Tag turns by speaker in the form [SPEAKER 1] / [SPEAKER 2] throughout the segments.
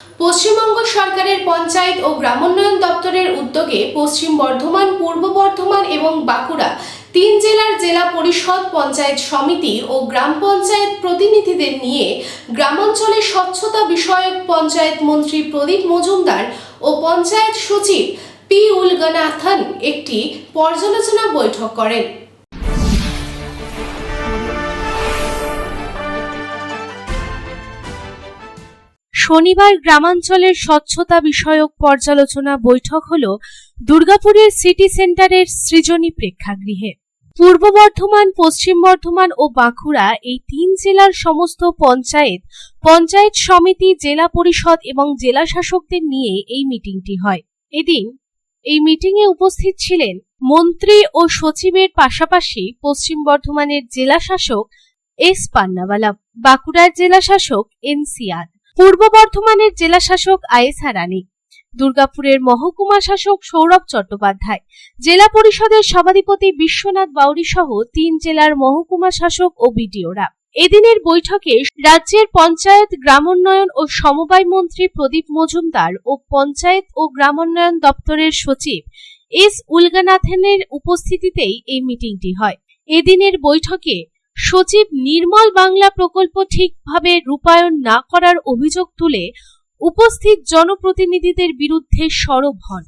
[SPEAKER 1] পশ্চিমবঙ্গ সরকারের পঞ্চায়েত ও গ্রামোন্নয়ন দপ্তরের উদ্যোগে পশ্চিম বর্ধমান, পূর্ব বর্ধমান এবং বাঁকুড়া তিন জেলার জেলা পরিষদ, পঞ্চায়েত সমিতি ও গ্রাম পঞ্চায়েত প্রতিনিধিদের নিয়ে গ্রামাঞ্চলে স্বচ্ছতা বিষয়ক পঞ্চায়েত মন্ত্রী প্রদীপ মজুমদার ও পঞ্চায়েত সচিব পি উলগনাথন একটি পর্যালোচনা বৈঠক করেন। শনিবার গ্রামাঞ্চলের স্বচ্ছতা বিষয়ক পর্যালোচনা বৈঠক হল দুর্গাপুরের সিটি সেন্টারের সৃজনী প্রেক্ষাগৃহে। পূর্ব বর্ধমান, পশ্চিম বর্ধমান ও বাঁকুড়া এই তিন জেলার সমস্ত পঞ্চায়েত, পঞ্চায়েত সমিতি, জেলা পরিষদ এবং জেলা শাসকদের নিয়ে এই মিটিংটি হয়। এদিন এই মিটিংয়ে উপস্থিত ছিলেন মন্ত্রী ও সচিবের পাশাপাশি পশ্চিম বর্ধমানের জেলা শাসক এস পান্নাওয়ালা, বাঁকুড়ার জেলা শাসক এন সিয়াদ, পূর্ব বর্ধমানের জেলা শাসক আয়েশা রানী, দুর্গাপুরের মহকুমা শাসক সৌরভ চট্টোপাধ্যায়, জেলা পরিষদের সভাধিপতি বিশ্বনাথ বাউরি সহ তিন জেলার মহকুমা শাসক ও বিডিওরা। এদিনের বৈঠকে রাজ্যের পঞ্চায়েত, গ্রামোন্নয়ন ও সমবায় মন্ত্রী প্রদীপ মজুমদার ও পঞ্চায়েত ও গ্রামোন্নয়ন দপ্তরের সচিব এস উলগনাথনের উপস্থিতিতেই এই মিটিংটি হয়। এদিনের বৈঠকে সচিব নির্মল বাংলা প্রকল্প ঠিকভাবে রূপায়ণ না করার অভিযোগ তুলে উপস্থিত জনপ্রতিনিধিদের বিরুদ্ধে সরব হন।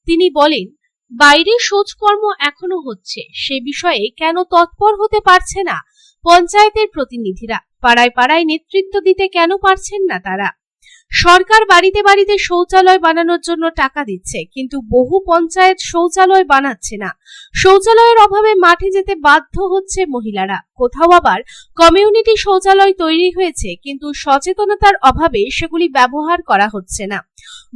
[SPEAKER 1] তিনি বলেন, বাইরে শোচকর্ম এখনো হচ্ছে, সে বিষয়ে কেন তৎপর হতে পারছে না পঞ্চায়েতের প্রতিনিধিরা? পাড়ায় পাড়ায় নেতৃত্ব দিতে কেন পারছেন না তারা? সরকার বাড়িতে বাড়িতে শৌচালয় বানানোর জন্য টাকা দিচ্ছে, কিন্তু বহু পঞ্চায়েত শৌচালয় বানাচ্ছে না। শৌচালয়ের অভাবে মাঠে যেতে বাধ্য হচ্ছে মহিলারা। কোথাও আবার কমিউনিটি শৌচালয় তৈরি হয়েছে, কিন্তু সচেতনতার অভাবে সেগুলি ব্যবহার করা হচ্ছে না।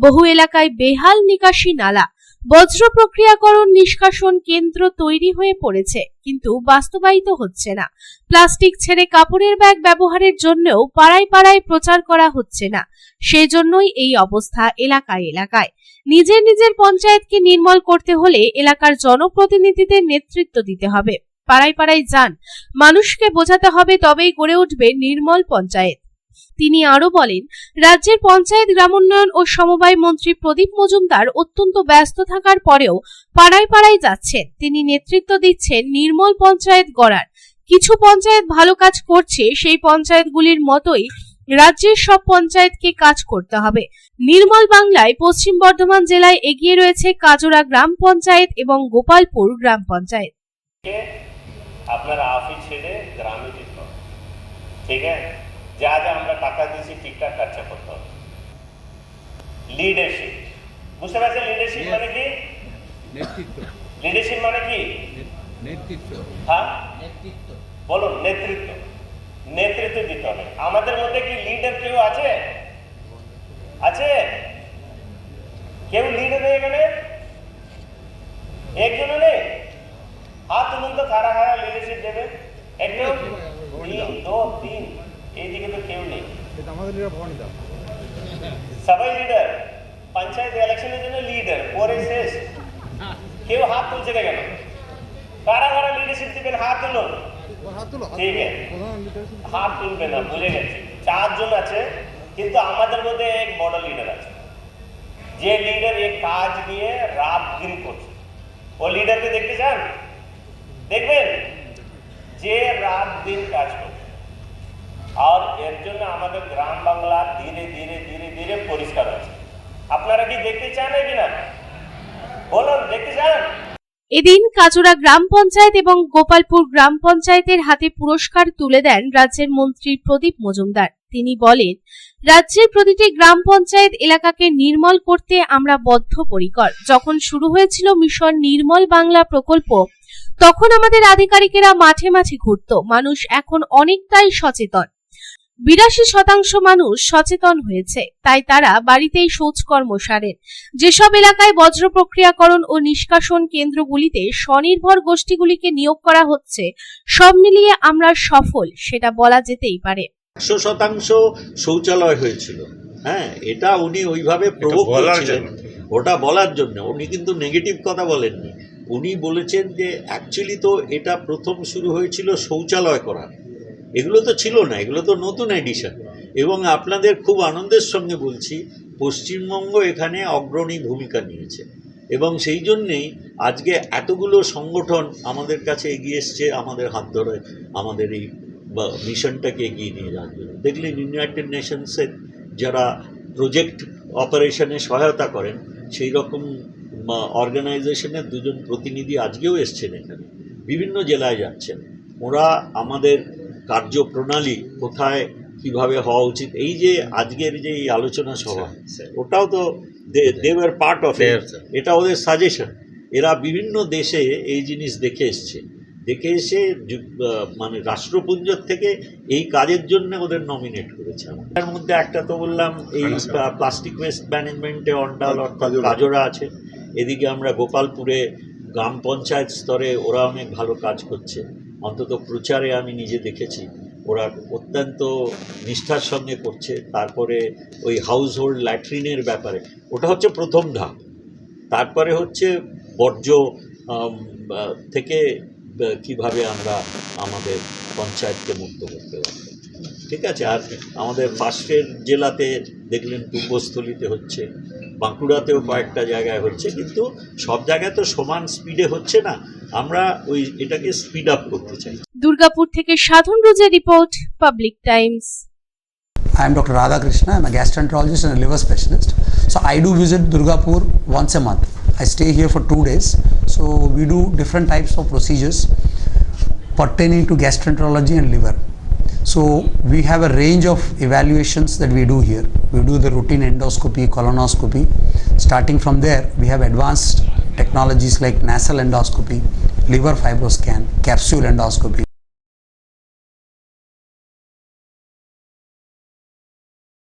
[SPEAKER 1] বহু এলাকায় বেহাল নিকাশি নালা, বজ্র প্রক্রিয়াকরণ নিষ্কাশন কেন্দ্র তৈরি হয়ে পড়েছে, কিন্তু বাস্তবায়িত হচ্ছে না। প্লাস্টিক ছেড়ে কাপড়ের ব্যাগ ব্যবহারের জন্যও পাড়ায় পাড়ায় প্রচার করা হচ্ছে না। সেজন্যই এই অবস্থা এলাকায় এলাকায়। নিজের নিজের পঞ্চায়েতকে নির্মল করতে হলে এলাকার জনপ্রতিনিধিদের নেতৃত্ব দিতে হবে। পাড়ায় পাড়ায় যান, মানুষকে বোঝাতে হবে, তবেই গড়ে উঠবে নির্মল পঞ্চায়েত। তিনি আরো বলেন, রাজ্যের পঞ্চায়েত, গ্রামোন্নয়ন ও সমবায় মন্ত্রী প্রদীপ মজুমদার অত্যন্ত ব্যস্ত থাকার পরেও পাড়ায় পাড়ায় যাচ্ছেন। তিনি নেতৃত্ব দিচ্ছেন নির্মল পঞ্চায়েত গড়ার। কিছু পঞ্চায়েত ভালো কাজ করছে, সেই পঞ্চায়েতগুলির মতোই রাজ্যের সব পঞ্চায়েতকে কাজ করতে হবে। নির্মল বাংলায় পশ্চিম বর্ধমান জেলায় এগিয়ে রয়েছে কাজরা গ্রাম পঞ্চায়েত এবং গোপালপুর গ্রাম পঞ্চায়েত।
[SPEAKER 2] আপনারা অফিস ছেড়ে গ্রামে যেতে হবে, ঠিক আছে? যা যা আমরা টাকা দিয়েছি ঠিকঠাক খরচা করতে হবে। লিডারশিপ, বুঝতে পারছেন? লিডারশিপ মানে কি?
[SPEAKER 3] নেতৃত্ব।
[SPEAKER 2] লিডারশিপ মানে কি?
[SPEAKER 3] নেতৃত্ব।
[SPEAKER 2] হ্যাঁ, বলুন। নেতৃত্ব, নেতৃত্ব দিতে হবে। আমাদের মধ্যে কি লিডার কেউ আছে? আছে কেউ লিডার নেই এখানে? একজনও নেই? হাত তুলুন তো, কারা কারা লিডারশিপ দেবে? একটু, তিন, দো, তিন। এইদিকে তো কেউ নেই। সবাই লিডার। পঞ্চায়েত ইলেকশনের জন্য লিডার, পরে শেষ। কেউ হাত তুলছে না কেন? কারা কারা লিডারশিপ দিবেন? হাত তুলুন। ঠিক আছে, হাত তুলবে না, বুঝে গেছি। চারজন আছে, কিন্তু আমাদের মধ্যে এক বড় লিডার আছে, যে লিডার এই কাজ নিয়ে রাত দিন করছে। ও লিডারকে দেখতে চান? দেখবেন, যে রাত দিন কাজ করছে। আর এর জন্য আমাদের গ্রাম বাংলা ধীরে ধীরে ধীরে ধীরে পরিষ্কার হচ্ছে। আপনারা কি দেখতে চান নাকি না? বলুন, দেখতে চান?
[SPEAKER 1] এদিন কাজরা গ্রাম পঞ্চায়েত এবং গোপালপুর গ্রাম পঞ্চায়েতের হাতে পুরস্কার তুলে দেন রাজ্যের মন্ত্রী প্রদীপ মজুমদার। তিনি বলেন, রাজ্যের প্রতিটি গ্রাম পঞ্চায়েত এলাকাকে নির্মল করতে আমরা বদ্ধপরিকর। যখন শুরু হয়েছিল মিশন নির্মল বাংলা প্রকল্প, তখন আমাদের আধিকারিকেরা মাঠে মাঠে ঘুরত। মানুষ এখন অনেকটাই সচেতন। 82% মানুষ সচেতন হয়েছে, তাই তারা বাড়িতেই শৌচকর্ম সারেন। যেসব এলাকায় বজ্র প্রক্রিয়াকরণ ও নিষ্কাশন কেন্দ্রগুলিতে স্বনির্ভর গোষ্ঠীগুলিকে নিয়োগ করা হচ্ছে, সব মিলিয়ে আমরা সফল, সেটা বলা যেতেই পারে।
[SPEAKER 4] 100% শৌচালয় হয়েছিল। হ্যাঁ, এটা উনি ওইভাবে প্রভোগ করছিলেন, ওটা বলার জন্য। উনি কিন্তু নেগেটিভ কথা বলেননি। উনি বলেছেন যে অ্যাকচুয়ালি তো এটা প্রথম শুরু হয়েছিল শৌচালয় করা, এগুলো তো ছিল না, এগুলো তো নতুন এডিশন। এবং আপনাদের খুব আনন্দের সঙ্গে বলছি পশ্চিমবঙ্গ এখানে অগ্রণী ভূমিকা নিয়েছে এবং সেই জন্যেই আজকে এতগুলো সংগঠন আমাদের কাছে এগিয়ে এসছে আমাদের হাত ধরে আমাদের এই মিশনটাকে এগিয়ে নিয়ে যাওয়ার জন্য। দেখলেন ইউনাইটেড নেশনসের যারা প্রজেক্ট অপারেশনে সহায়তা করেন সেই রকম অর্গানাইজেশনের দুজন প্রতিনিধি আজকেও এসছেন এখানে, বিভিন্ন জেলায় যাচ্ছেন। ওরা আমাদের কার্যপ্রণালী কোথায় কিভাবে হওয়া উচিত, এই যে আজকের যে এই আলোচনা সভা, ওটাও তো দেওয়ার পার্ট অফ এটা ওদের সাজেশন। এরা বিভিন্ন দেশে এই জিনিস দেখে এসে মানে রাষ্ট্রপুঞ্জর থেকে এই কাজের জন্য ওদের নমিনেট করেছে। তার মধ্যে একটা তো বললাম এই প্লাস্টিক ওয়েস্ট ম্যানেজমেন্টে অন্ডাল অর্থাৎ কাজরা আছে। এদিকে আমরা গোপালপুরে গ্রাম পঞ্চায়েত স্তরে ওরা অনেক ভালো কাজ করছে, অন্তত প্রচারে আমি নিজে দেখেছি ওরা অত্যন্ত নিষ্ঠার সঙ্গে করছে। তারপরে ওই হাউস হোল্ড ল্যাট্রিনের ব্যাপারে ওটা হচ্ছে প্রথম ধাপ, তারপরে হচ্ছে বর্জ্য থেকে কিভাবে আমরা আমাদের পঞ্চায়েতকে মুক্ত করতে পারব, ঠিক আছে। আর আমাদের পাশের জেলাতে দেখলেন পূর্বস্থলীতে হচ্ছে, বাঁকুড়াতেও কয়েকটা জায়গায় হচ্ছে, কিন্তু সব জায়গায় তো সমান স্পিডে হচ্ছে না। আমরা ওই এটাকে স্পিড আপ করতে চাই।
[SPEAKER 1] দুর্গাপুর থেকে সাধন রোজের report, public Times.
[SPEAKER 5] I am Dr. Radhakrishna. I am a gastroenterologist and a liver specialist. So I do visit Durgapur once a month. I stay here for 2 days. So we do different types of procedures pertaining to gastroenterology and liver. So we have a range of evaluations that we do here. We do the routine endoscopy, colonoscopy. Starting from there, we have advanced technologies like nasal endoscopy, liver fibroscan, capsule endoscopy.